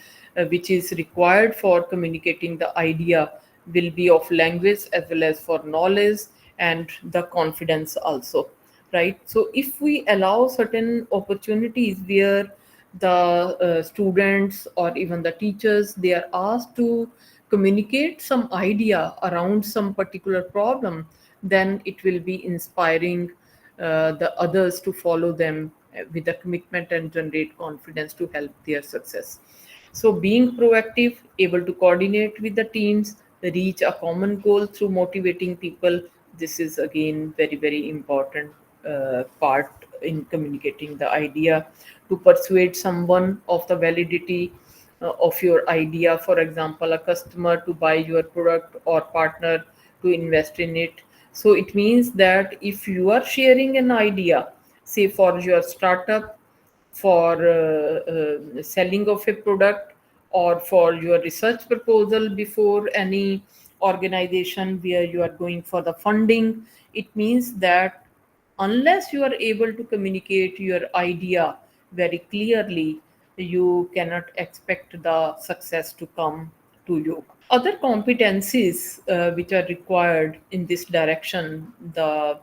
which is required for communicating the idea will be of language as well as for knowledge and the confidence also, right? So if we allow certain opportunities where the students or even the teachers, they are asked to communicate some idea around some particular problem, then it will be inspiring the others to follow them with the commitment and generate confidence to help their success. So being proactive, able to coordinate with the teams, reach a common goal through motivating people, this is again very, very important part in communicating the idea. To persuade someone of the validity of your idea, for example, a customer to buy your product or partner to invest in it. So it means that if you are sharing an idea, say for your startup, for selling of a product, or for your research proposal before any organization where you are going for the funding, it means that unless you are able to communicate your idea very clearly, you cannot expect the success to come to you. Other competencies which are required in this direction, the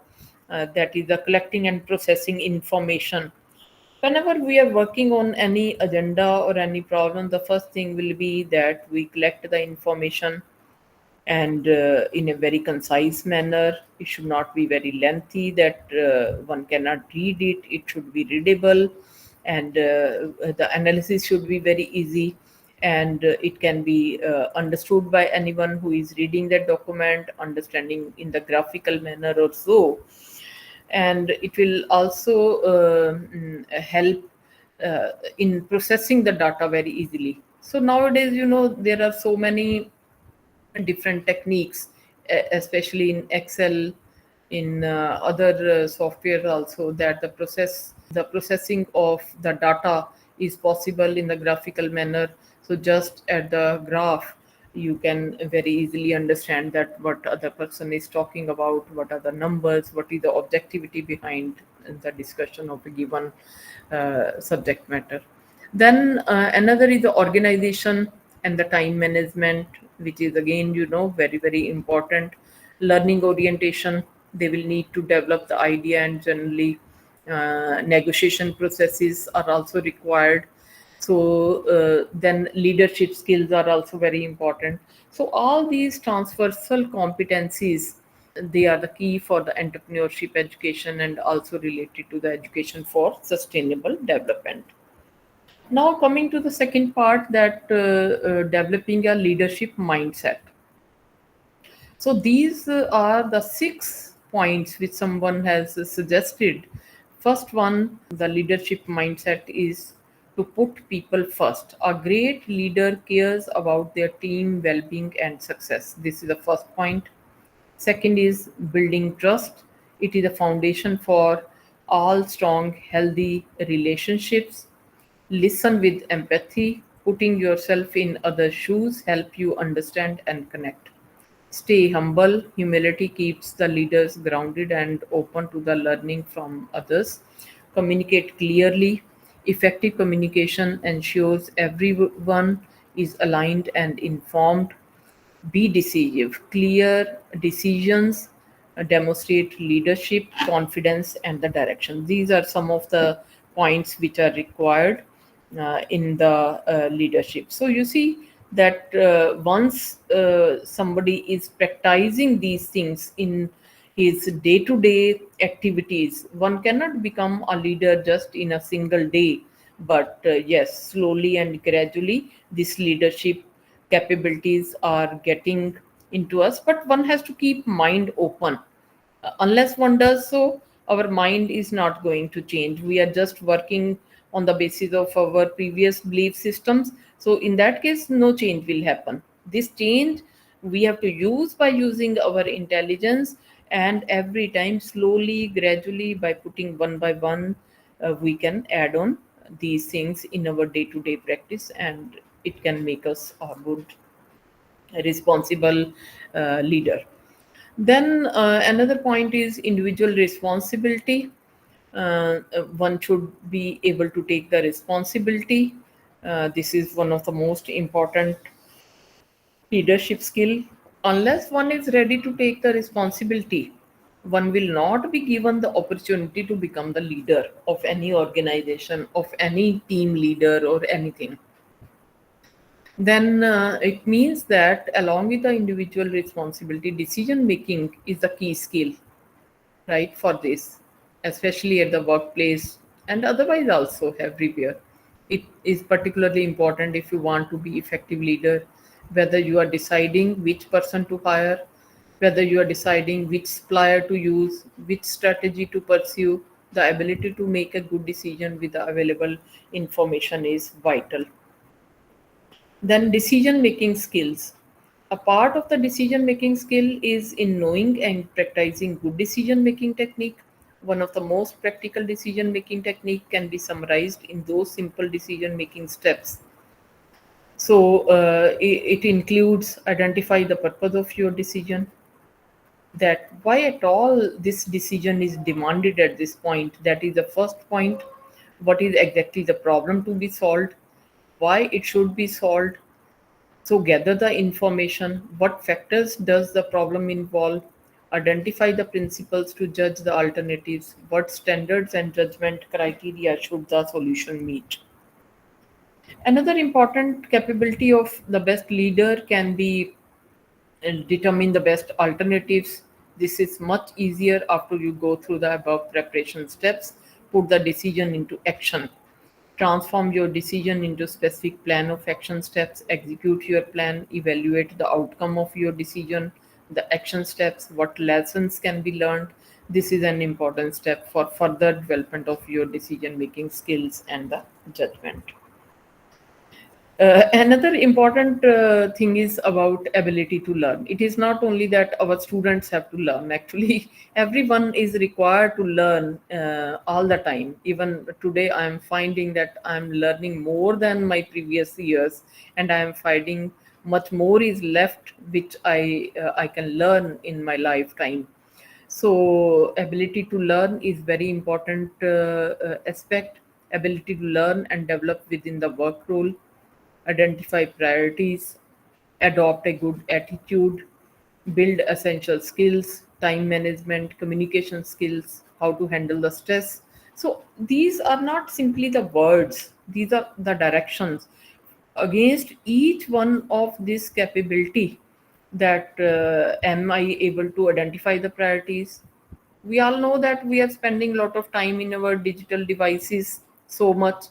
that is the collecting and processing information. Whenever we are working on any agenda or any problem, the first thing will be that we collect the information, and in a very concise manner. It should not be very lengthy that one cannot read it. It should be readable, and the analysis should be very easy, and it can be understood by anyone who is reading that document, understanding in the graphical manner or so. And it will also help in processing the data very easily. So nowadays, there are so many different techniques, especially in Excel, in other software also, that the processing of the data is possible in the graphical manner. So just at the graph, you can very easily understand that what other person is talking about, what are the numbers, what is the objectivity behind the discussion of a given subject matter. Then another is the organization and the time management, which is again, very, very important. Learning orientation, they will need to develop the idea, and generally negotiation processes are also required. So then leadership skills are also very important. So all these transversal competencies, they are the key for the entrepreneurship education and also related to the education for sustainable development. Now, coming to the second part, that developing a leadership mindset. So, these are the 6 points which someone has suggested. First one, the leadership mindset is to put people first. A great leader cares about their team well being and success. This is the first point. Second is building trust. It is a foundation for all strong, healthy relationships. Listen with empathy. Putting yourself in others' shoes help you understand and connect. Stay humble. Humility keeps the leaders grounded and open to the learning from others. Communicate clearly. Effective communication ensures everyone is aligned and informed. Be decisive. Clear decisions demonstrate leadership, confidence, and the direction. These are some of the points which are required in the leadership. So you see that once somebody is practicing these things in his day-to-day activities, one cannot become a leader just in a single day, But yes, slowly and gradually, these leadership capabilities are getting into us. But one has to keep mind open. Unless one does so, our mind is not going to change. We are just working on the basis of our previous belief systems. So in that case, no change will happen. This change we have to use by using our intelligence, and every time, slowly, gradually, by putting one by one, we can add on these things in our day-to-day practice, and it can make us a good, responsible leader. Then another point is individual responsibility. One should be able to take the responsibility. This is one of the most important leadership skill. Unless one is ready to take the responsibility, one will not be given the opportunity to become the leader of any organization, of any team leader, or anything. Then it means that along with the individual responsibility, decision making is the key skill, right, for this, especially at the workplace and otherwise also everywhere. It is particularly important if you want to be effective leader, whether you are deciding which person to hire, whether you are deciding which supplier to use, which strategy to pursue. The ability to make a good decision with the available information is vital. Then decision making skills. A part of the decision making skill is in knowing and practicing good decision making technique. One of the most practical decision making technique can be summarized in those simple decision making steps. So it includes identify the purpose of your decision, that why at all this decision is demanded at this point. That is the first point. What is exactly the problem to be solved? Why it should be solved? So gather the information. What factors does the problem involve? Identify the principles to judge the alternatives. What standards and judgment criteria should the solution meet? Another important capability of the best leader can be determine the best alternatives. This is much easier after you go through the above preparation steps. Put the decision into action. Transform your decision into specific plan of action steps. Execute your plan. Evaluate the outcome of your decision, the action steps, what lessons can be learned. This is an important step for further development of your decision making skills and the judgment. Another important thing is about ability to learn. It is not only that our students have to learn. Actually, everyone is required to learn all the time. Even today, I am finding that I am learning more than my previous years, and I am finding much more is left, which I can learn in my lifetime. So ability to learn is very important aspect. Ability to learn and develop within the work role. Identify priorities, adopt a good attitude, build essential skills, time management, communication skills, how to handle the stress. So these are not simply the words, these are the directions. Against each one of this capability, that am I able to identify the priorities? We all know that we are spending a lot of time in our digital devices so much.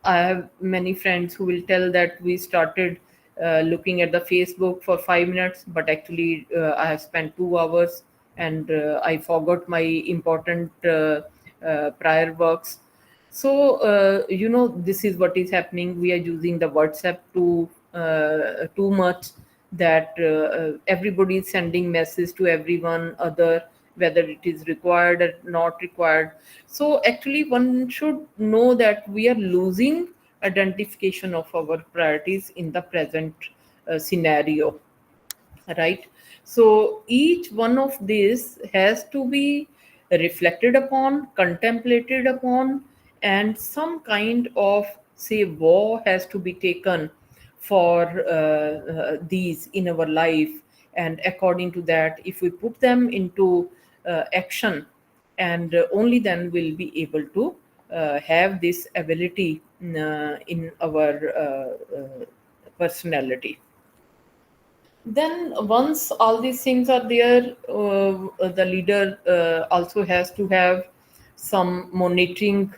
I have many friends who will tell that we started looking at the Facebook for 5 minutes, but actually I have spent 2 hours, and I forgot my important prior works. So this is what is happening. We are using the WhatsApp too much, that everybody is sending message to everyone other, whether it is required or not required. So actually one should know that we are losing identification of our priorities in the present scenario, right? So each one of these has to be reflected upon, contemplated upon, and some kind of, say, war has to be taken for these in our life. And according to that, if we put them into action, and only then we'll be able to have this ability in our personality. Then once all these things are there, the leader also has to have some monitoring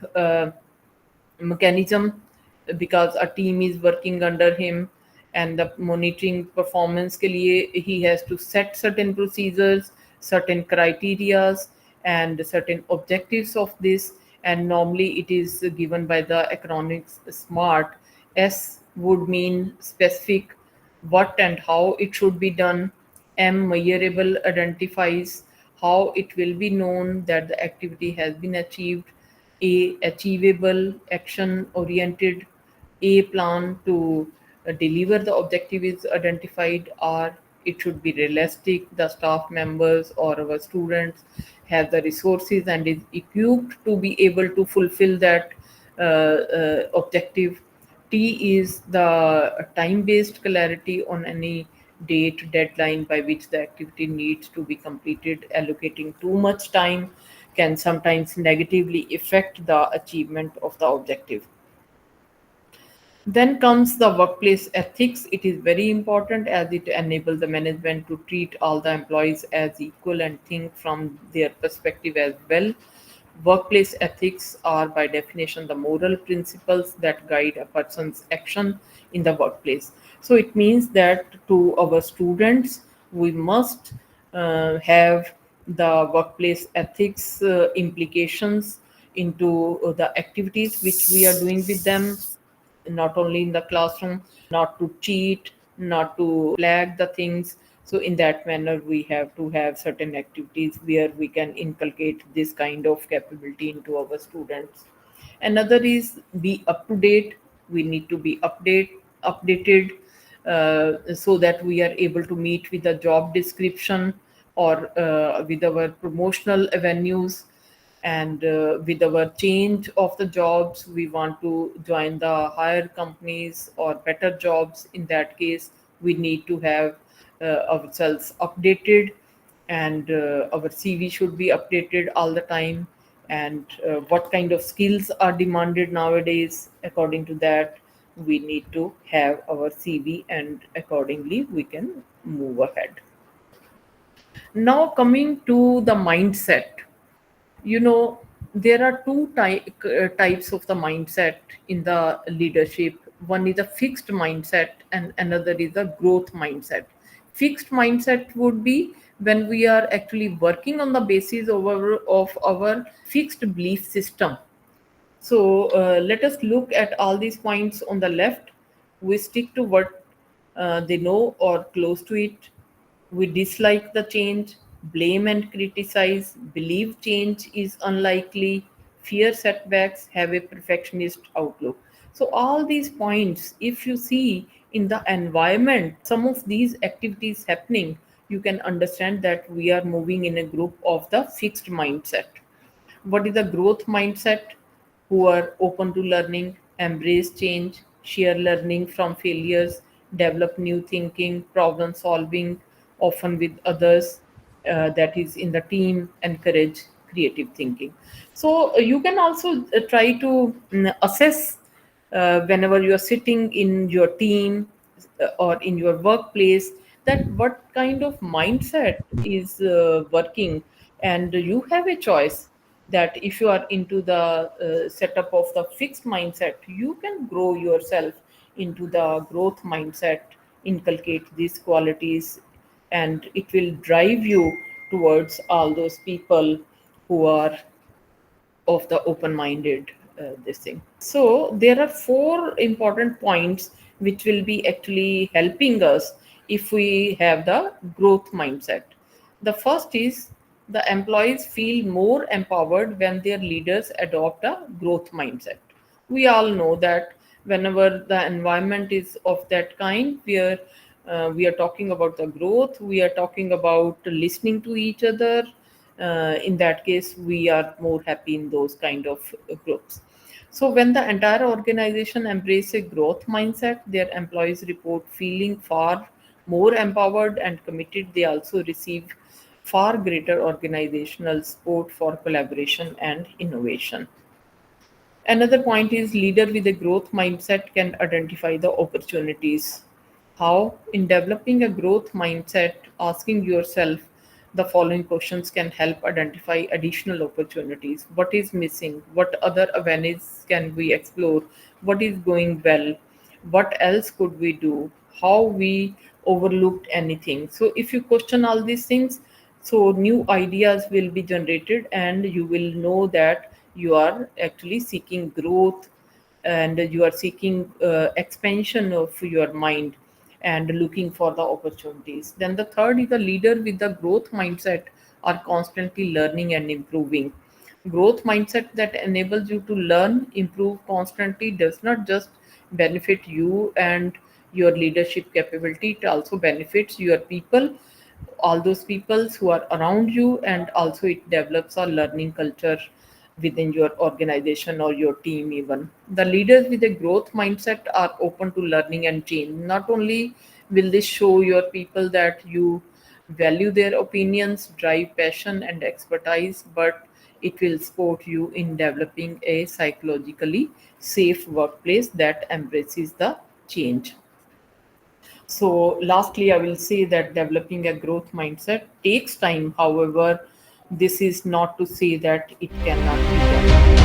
mechanism, because a team is working under him, and the monitoring performance ke liye he has to set certain procedures, certain criterias, and certain objectives of this. And normally it is given by the acronyms SMART. S would mean specific, what and how it should be done. M, measurable, identifies how it will be known that the activity has been achieved. A, achievable, action oriented. A, plan to deliver the objective is identified. R, it should be realistic. The staff members or our students have the resources and is equipped to be able to fulfill that objective. T is the time-based clarity on any date deadline by which the activity needs to be completed. Allocating too much time can sometimes negatively affect the achievement of the objective. Then comes the workplace ethics. It is very important as it enables the management to treat all the employees as equal and think from their perspective as well. Workplace ethics are, by definition, the moral principles that guide a person's action in the workplace. So it means that to our students, we must have the workplace ethics implications into the activities which we are doing with them, not only in the classroom, not to cheat, not to flag the things. So in that manner, we have to have certain activities where we can inculcate this kind of capability into our students. Another is be up to date. We need to be updated, so that we are able to meet with the job description or with our promotional avenues. And with our change of the jobs, we want to join the higher companies or better jobs. In that case, we need to have ourselves updated, and our CV should be updated all the time. And what kind of skills are demanded nowadays, according to that, we need to have our CV, and accordingly we can move ahead. Now coming to the mindset, you know, there are types of the mindset in the leadership. One is a fixed mindset and another is a growth mindset. Fixed mindset would be when we are actually working on the basis of our fixed belief system. So let us look at all these points on the left. We stick to what they know or close to it. We dislike the change, blame and criticize, believe change is unlikely, fear setbacks, have a perfectionist outlook. So, all these points, if you see in the environment some of these activities happening, you can understand that we are moving in a group of the fixed mindset. What is the growth mindset? Who are open to learning, embrace change, share learning from failures, develop new thinking, problem solving, often with others, that is in the team, encourage creative thinking. So you can also try to assess whenever you are sitting in your team or in your workplace, that what kind of mindset is working. And you have a choice that if you are into the setup of the fixed mindset, you can grow yourself into the growth mindset, inculcate these qualities, and it will drive you towards all those people who are of the open-minded this thing. So there are four important points which will be actually helping us if we have the growth mindset. The first is the employees feel more empowered when their leaders adopt a growth mindset. We all know that whenever the environment is of that kind, where we are talking about the growth, we are talking about listening to each other. In that case, we are more happy in those kind of groups. So when the entire organization embrace a growth mindset, their employees report feeling far more empowered and committed. They also receive far greater organizational support for collaboration and innovation. Another point is leader with a growth mindset can identify the opportunities. How? In developing a growth mindset, asking yourself, The following questions can help identify additional opportunities. What is missing? What other avenues can we explore? What is going well? What else could we do? How we overlooked anything? So if you question all these things, so new ideas will be generated, and you will know that you are actually seeking growth, and you are seeking expansion of your mind and looking for the opportunities. Then the third is the leader with the growth mindset are constantly learning and improving. Growth mindset that enables you to learn, improve constantly does not just benefit you and your leadership capability, it also benefits your people, all those people who are around you, and also it develops a learning culture within your organization or your team. Even the leaders with a growth mindset are open to learning and change. Not only will this show your people that you value their opinions, drive passion and expertise, but it will support you in developing a psychologically safe workplace that embraces the change. So, lastly, I will say that developing a growth mindset takes time. However, this is not to say that it cannot be done.